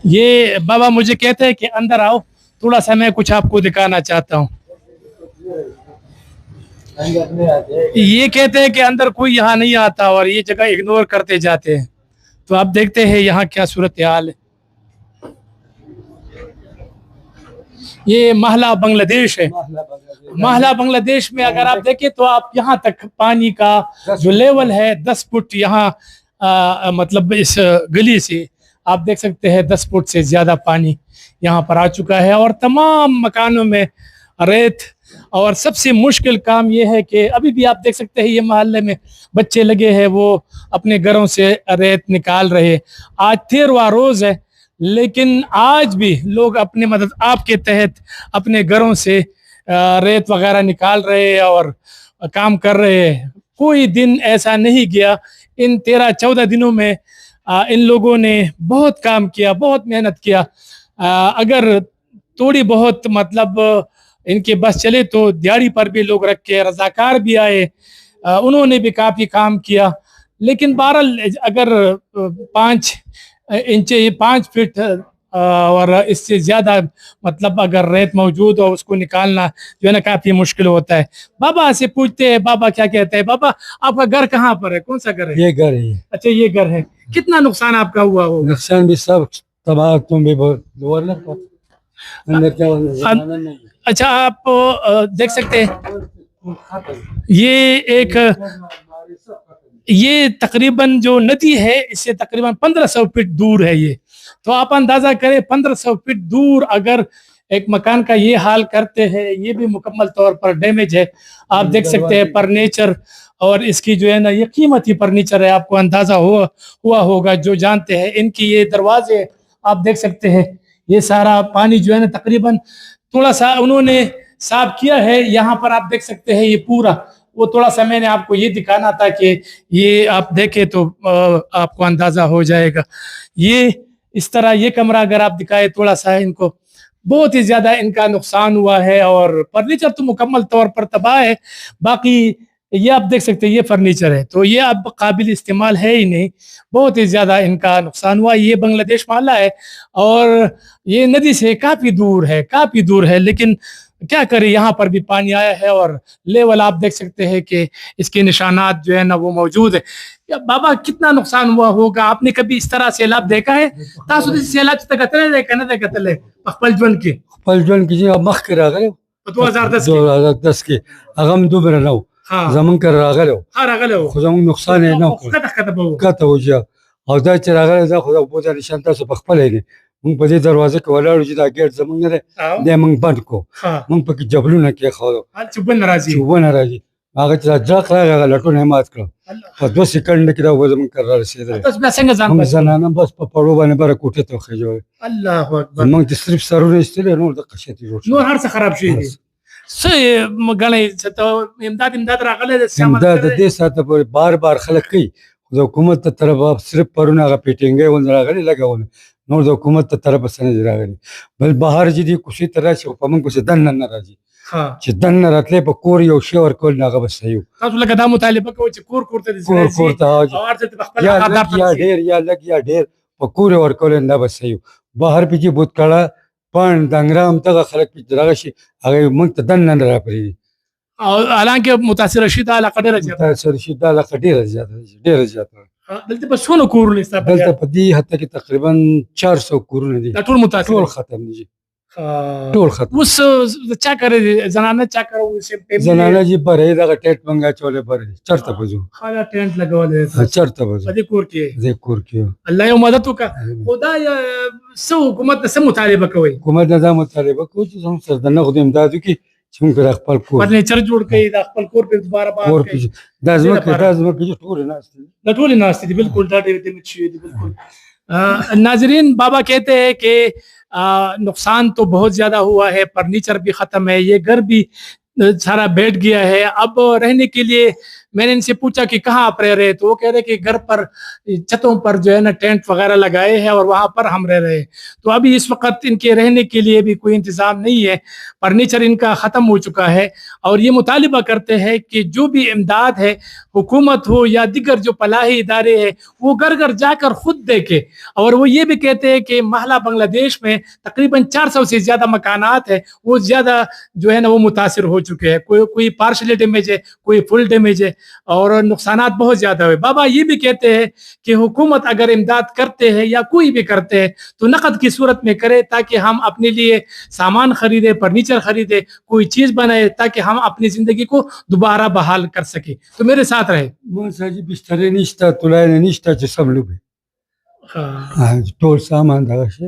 یہ بابا مجھے کہتے ہیں کہ اندر آؤ، تھوڑا سا میں کچھ آپ کو دکھانا چاہتا ہوں. یہ کہتے ہیں کہ اندر کوئی یہاں نہیں آتا اور یہ جگہ اگنور کرتے جاتے ہیں. تو آپ دیکھتے ہیں یہاں کیا صورتحال ہے. یہ محلہ بنگلہ دیش ہے. محلہ بنگلہ دیش میں اگر آپ دیکھیں تو آپ یہاں تک پانی کا جو لیول ہے 10 فٹ یہاں مطلب اس گلی سے آپ دیکھ سکتے ہیں 10 فٹ سے زیادہ پانی یہاں پر آ چکا ہے اور تمام مکانوں میں ریت. اور سب سے مشکل کام یہ ہے کہ ابھی بھی آپ دیکھ سکتے ہیں یہ محلے میں بچے لگے ہیں وہ اپنے گھروں سے ریت نکال رہے. آج 13واں روز ہے لیکن آج بھی لوگ اپنے مدد آپ کے تحت اپنے گھروں سے ریت وغیرہ نکال رہے اور کام کر رہے ہیں. کوئی دن ایسا نہیں گیا ان 13-14 دنوں میں. ان لوگوں نے بہت کام کیا، بہت محنت کیا. اگر تھوڑی بہت مطلب ان کے بس چلے تو دیہڑی پر بھی لوگ رکھ کے رضاکار بھی آئے، انہوں نے بھی کافی کام کیا. لیکن بہرحال اگر 5 انچ 5 فٹ اور اس سے زیادہ مطلب اگر ریت موجود ہو اس کو نکالنا جو ہے نا کافی مشکل ہوتا ہے. بابا سے پوچھتے ہیں بابا کیا کہتے ہیں. بابا آپ کا گھر کہاں پر ہے؟ کون سا گھر ہے؟ یہ گھر ہے. اچھا یہ گھر ہے. کتنا نقصان آپ کا ہوا ہوگا؟ نقصان بھی سب تباہ تم بھی بہت. اچھا آپ دیکھ سکتے ہیں یہ تقریباً جو ندی ہے اس سے تقریباً 1500 فٹ دور ہے یہ. تو آپ اندازہ کریں 1500 فٹ دور اگر ایک مکان کا یہ حال کرتے ہیں یہ بھی مکمل طور پر ڈیمیج ہے. آپ دیکھ سکتے ہیں فرنیچر اور اس کی جو ہے نا یہ قیمتی فرنیچر ہے. آپ کو اندازہ ہوا ہوگا جو جانتے ہیں. ان کی یہ دروازے آپ دیکھ سکتے ہیں یہ سارا پانی جو ہے نا تقریباً تھوڑا سا انہوں نے صاف کیا ہے. یہاں پر آپ دیکھ سکتے ہیں یہ پورا وہ تھوڑا سا میں نے آپ کو یہ دکھانا تھا کہ یہ آپ دیکھیں تو آپ کو اندازہ ہو جائے گا. یہ اس طرح یہ کمرہ اگر آپ دکھائے تھوڑا سا ان کو بہت ہی زیادہ ان کا نقصان ہوا ہے اور فرنیچر تو مکمل طور پر تباہ ہے. باقی یہ آپ دیکھ سکتے ہیں یہ فرنیچر ہے تو یہ اب قابل استعمال ہے ہی نہیں. بہت ہی زیادہ ان کا نقصان ہوا. یہ بنگلہ دیش محلہ ہے اور یہ ندی سے کافی دور ہے لیکن کیا کرے یہاں پر بھی پانی آیا ہے اور لیول آپ دیکھ سکتے ہیں کہ اس کے نشانات جو ہے نا وہ موجود ہے. بابا کتنا نقصان ہوا ہوگا؟ آپ نے کبھی اس طرح سیلاب دیکھا ہے؟ تاسو دې سیلاب څخه کتلې ده کنه ده کتلې خپل ژوند کې مخ کې راغلی 2010 کې هغه هم دومره نه و زمونږ کره راغلی خو زمونږ نقصان یې نه وکړ کته وجه او دا چې راغلی دا خو د اوبو دا نشان تاسو په خپله یې مونږ په دې دروازه کې ولاړو چې دا ګیټ زمونږ نه دی دی مونږ بند کړو. مونږ پکې جبلونه کېښودو چې اوبه نه راځي. هغه چې دا ډرق راغی هغه لټونه یې مات کړه په 2 سکنډ کې دا اوبه زمونږ کره رارسېدلې. مونږ زنانه بس په پړو باندې بره کوټې ته وخېژولې. الله اکبر. مونږ چې صرف سرونه ایستلي نور دقه شیطې جوړ نور هر څه خراب شوي دي. څه ګڼئ چې ته امداد راغلی دی؟ امداد د دې ساعته پورې بار خلک کوي خو د حکومت ته طرفه صرف پرونه هغه پیټینګۍ ونه راغلي لګونه نور د حکومت ته طرفه څه نه دي راغلي. بل بهر چې دي کوڅې ته راشي خو په موږ پسې دننه نه راځي چې دننه راتلی په کور یو شی ورکول نه هغه به صحیح و. تاسو لکه دا مطالبه کوئ چې کور ته دې ځي یا لږ یا ډېر په کور یې ورکول نه به صحیح و. بهر پې چې بوتکړه پاڼ دنګره همدغه خلک پې دغه شي هغه موږ ته دننه نه راپرېږدي. حالانکه متاثره شوي علاقه ډېره زیاته دلته په څونه کورونه ستا؟ دلته په دې حتی کې تقریبا 400 کورونه دي. دا ټول متاثر ټول ختم دي ټول ختم. اوس چا کړی زنانه چا کړو؟ زنانه جی پرې دغه ټیټ منګه چولې پرې چرته بځو خاله ټینټ لګولې چرته بځو په دې کور کې دې کور کې الله یو مدد وکړه. خدای سو حکومت سم مطالبه کوي؟ حکومت دا مطالبه کوي چې زموږ سره د نغد امداد وکړي چې موږ پر خپل کور فرنیچر جوړ کړي د خپل کور په دوباره بار کړي. دا زموږ ټول ناست دي بالکل دا ډېر شوي دي بالکل. ناظرین بابا کہتے ہیں کہ نقصان تو بہت زیادہ ہوا ہے، فرنیچر بھی ختم ہے، یہ گھر بھی سارا بیٹھ گیا ہے. اب رہنے کے لیے میں نے ان سے پوچھا کہ کہاں آپ رہ رہے, تو وہ کہہ رہے کہ گھر پر چھتوں پر جو ہے نا ٹینٹ وغیرہ لگائے ہیں اور وہاں پر ہم رہ رہے ہیں. تو ابھی اس وقت ان کے رہنے کے لیے بھی کوئی انتظام نہیں ہے, فرنیچر ان کا ختم ہو چکا ہے, اور یہ مطالبہ کرتے ہیں کہ جو بھی امداد ہے حکومت ہو یا دیگر جو فلاحی ادارے ہیں وہ گھر گھر جا کر خود دیکھے. اور وہ یہ بھی کہتے ہیں کہ محلہ بنگلہ دیش میں تقریباً 400 سے زیادہ مکانات ہیں, وہ زیادہ جو ہے نا وہ متاثر ہو چکے ہیں, کوئی پارشلی ڈیمیج ہے, کوئی فل ڈیمیج ہے, اور نقصانات بہت زیادہ ہوئے. بابا یہ بھی کہتے ہیں کہ حکومت اگر امداد کرتے ہیں یا کوئی بھی کرتے ہیں تو نقد کی صورت میں کرے, تاکہ ہم اپنے لیے سامان خریدے, فرنیچر خریدے, کوئی چیز بنائے, تاکہ ہم اپنی زندگی کو دوبارہ بحال کر سکیں. تو میرے ساتھ رہے. بسترے نشتا, تلائے نشتا, سب لوگ ٹول سامان دغه شی.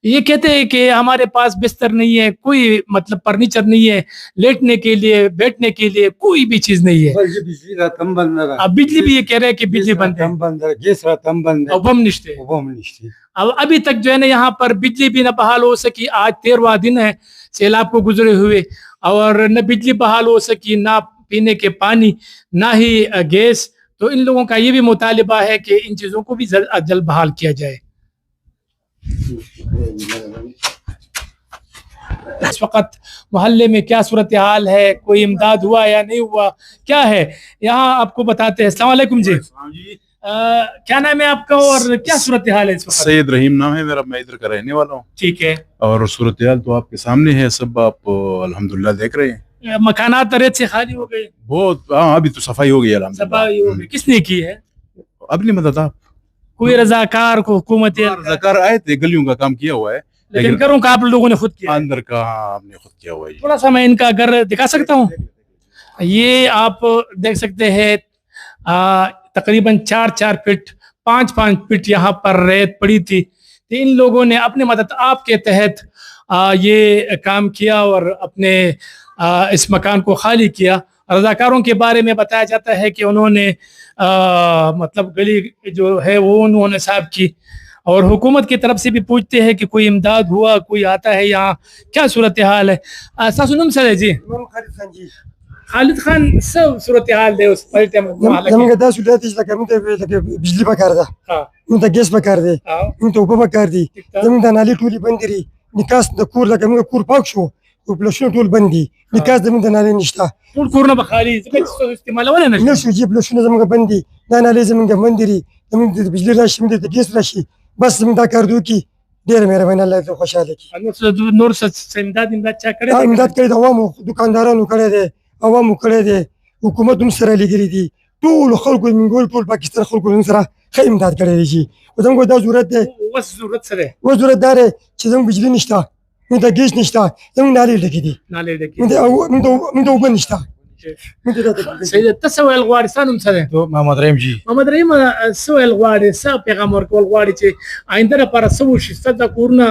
یہ کہتے ہیں کہ ہمارے پاس بستر نہیں ہے, کوئی مطلب فرنیچر نہیں ہے, لیٹنے کے لیے بیٹھنے کے لیے کوئی بھی چیز نہیں ہے. بجلی راتم بند ہے, اب بجلی بھی یہ کہہ رہے ہیں کہ بجلی بند ہے, گیس راتم بند ہے, بم نشتے. اب ابھی تک جو ہے نا یہاں پر بجلی بھی نہ بحال ہو سکی. آج 13واں دن ہے سیلاب کو گزرے ہوئے, اور نہ بجلی بحال ہو سکی, نہ پینے کے پانی, نہ ہی گیس. تو ان لوگوں کا یہ بھی مطالبہ ہے کہ ان چیزوں کو بھی جلد بحال کیا جائے. اس وقت محلے میں کیا صورتحال ہے, کوئی امداد ہوا یا نہیں ہوا, کیا ہے یہاں آپ کو بتاتے ہیں. السلام علیکم جی, کیا نام ہے آپ کا اور کیا صورتحال ہے اس وقت؟ سید رحیم نام ہے میرا, میں ادھر کا رہنے والا ہوں. ٹھیک ہے. اور صورتحال تو آپ کے سامنے ہے, سب آپ الحمدللہ دیکھ رہے ہیں. مکانات ریت سے خالی ہو گئے بہت, ہاں ابھی تو صفائی ہو گئی الحمدللہ. صفائی ہو گئی. کس نے کی ہے؟ اپنی مدد آپ, کوئی رضاکار کو حکومت رضاکار آئے تھے, گلیوں کا کام کیا ہوا ہے, لیکن گھروں کا آپ لوگوں نے خود کیا؟ اندر کا آپ نے خود کیا ہوا ہے. تھوڑا سا میں ان کا گھر دکھا سکتا ہوں. یہ آپ دیکھ سکتے ہیں تقریباً 4 فٹ 5 فٹ یہاں پر ریت پڑی تھی. تو ان لوگوں نے اپنی مدد آپ کے تحت یہ کام کیا اور اپنے اس مکان کو خالی کیا. رضاکاروں کے بارے میں بتایا جاتا ہے کہ انہوں نے مطلب گلی جو ہے وہ انہوں نے صاف کی, اور حکومت کی طرف سے بھی پوچھتے ہیں کہ کوئی امداد ہوا, کوئی آتا ہے یہاں, کیا صورتحال ہے. ساسونم سر ہے جی, خالد خان سب صورتحال ہے اس پلٹے میں. زمانه دا سولات چې لکه موږ ته بجلی پکار ده, موږ ته ګیس پکار دی, موږ ته اوبه پکار دي, زموږ د نالۍ ټولې بندې دي, نکاس د کور لکه موږ کور پاک شو او فلشونه ټول بند دي, نکاس زموږ د نالۍ نشته, ټول کورونه به خالي استعمالول نه نشو چې فلشونه زموږ بند دي, دا نالۍ زموږ بند دي, زموږ د بجلی راشي, موږ د ګیس راشي, بس زموږ دا کار دوی کی ډېره مهرباني, الله دې خوشاله کړي. نور امداد چا کړی؟ امداد کړی د عوامو دکاندارانو کړی دی, عوامو کړی دی, حکومت هم سره لګري دي, ټول خلکو منګول ټول پاکستان خلکو هم سره ښه امداد کړی دی. شي او زموږ دا ضرورت دی, اوس ضرورت سره اوس ضرورت دا دی چې زموږ بجلی نشته, موږ ته ګیس نشته, زموږ نالۍ ډکې دي, موږ ته اوبه نشته. سید ته څه ویل غواړې؟ ستا نوم څه دی؟ محمد رحیم جی. محمد رحیم څه ویل غواړې, څه پیغام ورکول غواړې چې آینده لپاره څه وشي؟ ستا دا کورونه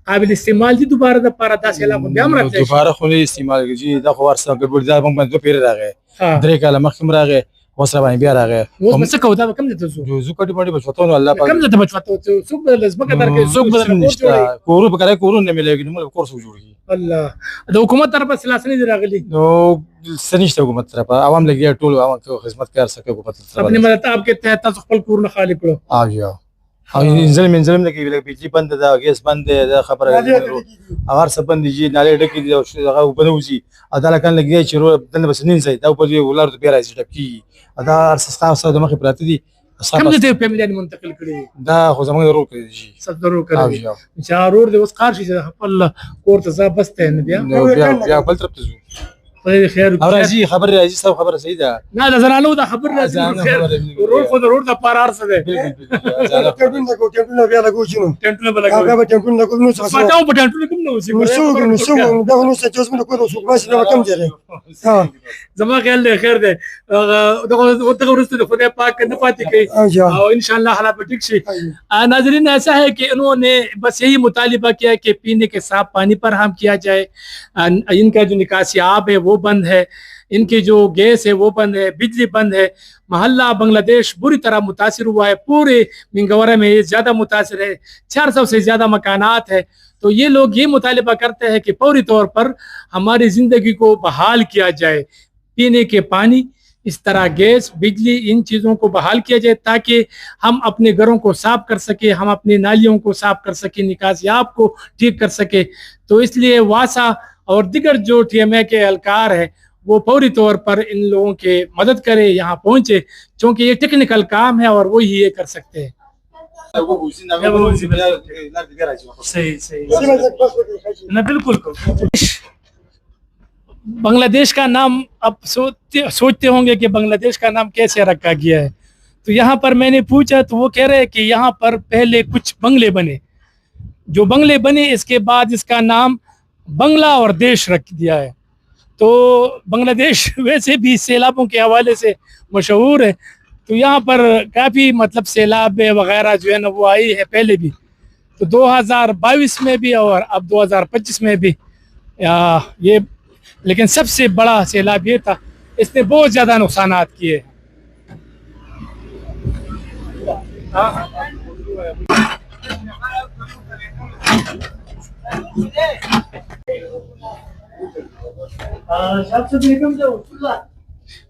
قابل استعمال دي دوباره دپاره دا سیلاب بیا هم راتلی شي؟ دوباره خو نه استعمال کېږي, دا خو ورسره ګډوډي دا موږ باندې 2 پیرې راغی, 3 کاله مخکې هم راغی, اوس را باندې بیا راغی. اوس به څه کوو؟ دا به کوم ځای ته ځو؟ زو کټې پټې به چوتو نو الله پاک کوم ځای ته به چوتو؟ څوک به له ځمکه درکوي؟ څوک به درله کور جوړوي؟ کورونه په کرایه کورونه نه میلېږي, نو موږ کور څوک جوړېږي؟ الله, د حکومت طرفه څه لاسنیوي دي راغلي؟ نو څه نشته حکومت طرفه, عوام لګیا ټول عوام ته خدمت کار سکے حکومت طرفه. اپنی مدد آپ کے تحت تاسو خپل کورونه خالی کړو. او انزل نه کوي, بجلی بند ده, ګیس بند ده, دا خبره هغه څه بند دي, نالۍ ډکې دي, هغه اوبه نه وځي, دا لکان لګیا چې دننه بس نین ځای دا اوبه ولارو ته بیا راځي ډک کېږي, دا هر څه ستاسو د مخې پراته دي. کوم ځای ته فیملیان منتقل کړي؟ دا خو زموږ ورور کړی دي, سب ضرور کړی دي چې ورور دې اوس کار شي چې خپل کور ته ځه بس ته نه بیا بل طرف ته ځو. خدای خیر او راځي خبر راځي, سب خبره صحیح ده, نه د زنانو دا خبر راځي, ورور خو ضرور د پار ارسه ده. ټینټونه کو ټینټونه بیا لګو چې نو ټینټونه بلګو, هغه به ټینټونه لګو نو څه پټاو په ټینټونه کوم نو سی نو دا نو څه چې اوس موږ کوو څوک باسي دا کم ځای. ها زما خیال دی خیر دی, دغه ورسته د خدای پاک نه پاتې کوي اور انشاءاللہ حالات ٹھیک شي. ناظرین ایسا ہے کہ انہوں نے بس یہی مطالبہ کیا کہ پینے کے صاف پانی پر ہم کیا جائے, ان کا جو نکاسی آب ہے وہ بند ہے, ان کی جو گیس ہے وہ بند ہے, بجلی بند ہے. محلہ بنگلہ دیش بری طرح متاثر ہوا ہے, پورے منگورہ میں یہ زیادہ متاثر ہے, 400 سے زیادہ مکانات ہے. تو یہ لوگ یہ مطالبہ کرتے ہیں کہ فوری طور پر ہماری زندگی کو بحال کیا جائے, پینے کے پانی اس طرح گیس بجلی ان چیزوں کو بحال کیا جائے تاکہ ہم اپنے گھروں کو صاف کر سکیں, ہم اپنی نالیوں کو صاف کر سکیں, نکاسیاب کو ٹھیک کر سکیں. تو اس لیے واسا اور دیگر جو ٹی ایم اے کے اہلکار ہے وہ فوری طور پر ان لوگوں کے مدد کرے, یہاں پہنچے, چونکہ یہ ٹیکنیکل کام ہے اور وہی یہ کر سکتے ہیں. صحیح صحیح نہ بالکل. بنگلہ دیش کا نام اب سوچتے ہوں گے کہ بنگلہ دیش کا نام کیسے رکھا گیا ہے. تو یہاں پر میں نے پوچھا تو وہ کہہ رہے کہ یہاں پر پہلے کچھ بنگلے بنے, جو بنگلے بنے اس کے بعد اس کا نام بنگلہ اور دیش رکھ دیا ہے. تو بنگلہ دیش ویسے بھی سیلابوں کے حوالے سے مشہور ہے, تو یہاں پر کافی مطلب سیلاب وغیرہ جو ہے نا وہ آئی ہے پہلے بھی, تو 2022 میں بھی اور اب 2025 میں بھی یہ, لیکن سب سے بڑا سیلاب یہ تھا, اس نے بہت زیادہ نقصانات کیے.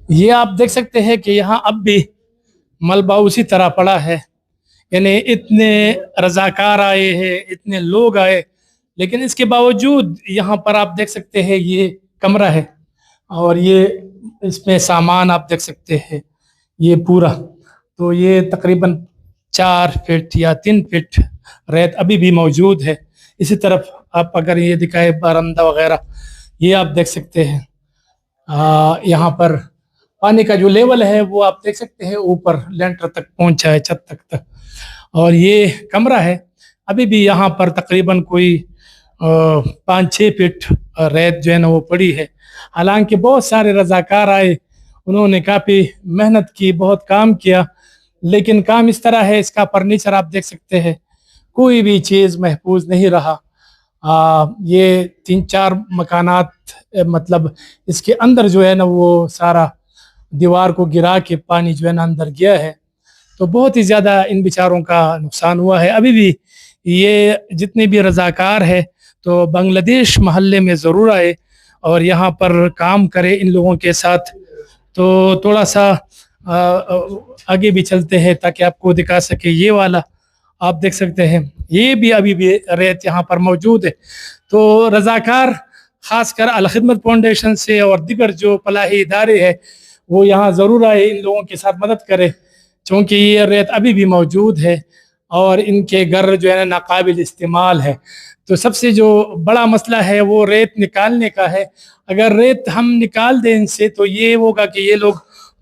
یہ آپ دیکھ سکتے ہیں کہ یہاں اب بھی ملبہ اسی طرح پڑا ہے, یعنی اتنے رضاکار آئے ہیں, اتنے لوگ آئے, لیکن اس کے باوجود یہاں پر آپ دیکھ سکتے ہیں یہ کمرہ ہے اور یہ اس میں سامان آپ دیکھ سکتے ہیں یہ پورا. تو یہ تقریباً 4 فٹ یا 3 فٹ ریت ابھی بھی موجود ہے. اسی طرف آپ اگر یہ دکھائے برندہ وغیرہ یہ آپ دیکھ سکتے ہیں, یہاں پر پانی کا جو لیول ہے وہ آپ دیکھ سکتے ہیں اوپر لینٹر تک پہنچا ہے, چھت تک. اور یہ کمرہ ہے, ابھی بھی یہاں پر تقریباً کوئی 5-6 فٹ ریت جو ہے نا وہ پڑی ہے. حالانکہ بہت سارے رضاکار آئے, انہوں نے کافی محنت کی, بہت کام کیا, لیکن کام اس طرح ہے, اس کا فرنیچر آپ دیکھ سکتے ہیں کوئی بھی چیز محفوظ نہیں رہا. یہ 3-4 مکانات مطلب اس کے اندر جو ہے نا وہ سارا دیوار کو گرا کے پانی جو ہے نا اندر گیا ہے, تو بہت ہی زیادہ ان بیچاروں کا نقصان ہوا ہے. ابھی بھی یہ جتنے بھی رضاکار ہے تو بنگلہ دیش محلے میں ضرور آئے اور یہاں پر کام کرے ان لوگوں کے ساتھ. تو تھوڑا سا آگے بھی چلتے ہیں تاکہ آپ کو دکھا سکے. یہ والا آپ دیکھ سکتے ہیں, یہ بھی ابھی بھی ریت یہاں پر موجود ہے. تو رضاکار خاص کر الخدمت فاؤنڈیشن سے اور دیگر جو فلاحی ادارے ہیں وہ یہاں ضرور آئے, ان لوگوں کے ساتھ مدد کرے, چونکہ یہ ریت ابھی بھی موجود ہے اور ان کے گھر جو ہے نا ناقابل استعمال ہے. تو سب سے جو بڑا مسئلہ ہے وہ ریت نکالنے کا ہے. اگر ریت ہم نکال دیں ان سے تو یہ ہوگا کہ یہ لوگ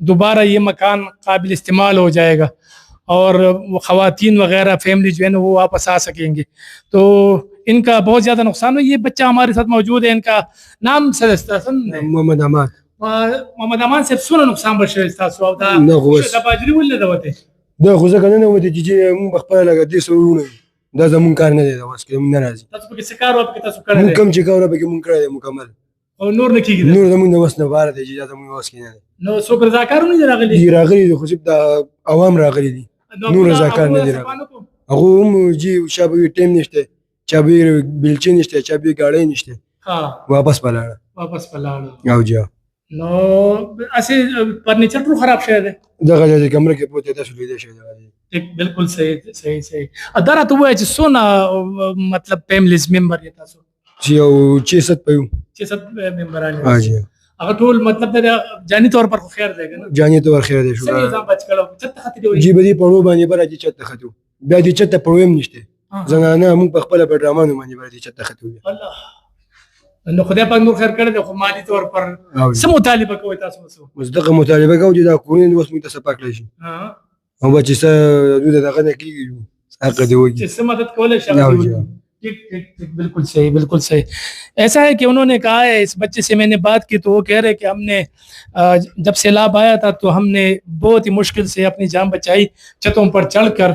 دوبارہ یہ مکان قابل استعمال ہو جائے گا اور وہ خواتین وغیرہ فیملی جو ہے نا وہ واپس آ سکیں گے. تو ان کا بہت زیادہ نقصان ہے. یہ بچہ ہمارے ساتھ موجود ہے, ان کا نام محمد امان. محمد امان صاحب سونه نقصان بشوي تاسو او دا د باجري ولې دوته دا خو ځکه نه وته چې موږ خپل لګا دي سرونه دا زمون کار نه دی, دا واسه موږ نه راځي. تاسو په څه کار او په تاسو کړی موږ کم چې کار به موږ کړی مکمل او نور نه کیږي, نور زمون د وسنه بار دی چې دا زمون واسه نه دی. نو څوک رضاکارونه دي راغلي دي راغلي خو چې د عوام راغلي دي, نور رضاکار نه دي راغلي. هغه هم جی شابه ټیم نشته, چابي بلچې نشته, چابي گاډي نشته, ها واپس پلاړه واپس او جا. نو اسی فرنیچر ټول خراب شوی دی دغه ځای کمره کې پوتې تاسو لیدې شئ. ٹھیک بالکل صحیح. اداره ته وایي چې څونه مطلب فیملیز ممبر یې تاسو چې یو 600 پيو 600 ممبران ها جی. هغه ټول مطلب جانی طور پر خو خیر دی کنه, جانی طور خیر دی شو څنګه ځان بچ کړو چته خاطر دی جی بدی پړو باندې پر اجي چته خطو بیا دي چته پړویم نشته زنانه موږ په خپل پډرامانو باندې پر دي چته خطو. الله نو خدای پاک نور خیر کړی دی, خو مالی طور پر څه مطالبه کوي تاسو؟ مصدقه مطالبه کوي چې دا کورین اوس موږ ته سپاکلی شي او بچی څه دوی دغه نه کیږي حق دی وایي چې څه مدد کولای شي. ٹھیک بالکل صحیح. ایسا ہے کہ انہوں نے کہا ہے, اس بچے سے میں نے بات کی تو وہ کہہ رہے کہ ہم نے جب سیلاب آیا تھا تو ہم نے بہت ہی مشکل سے اپنی جان بچائی, چھتوں پر چڑھ کر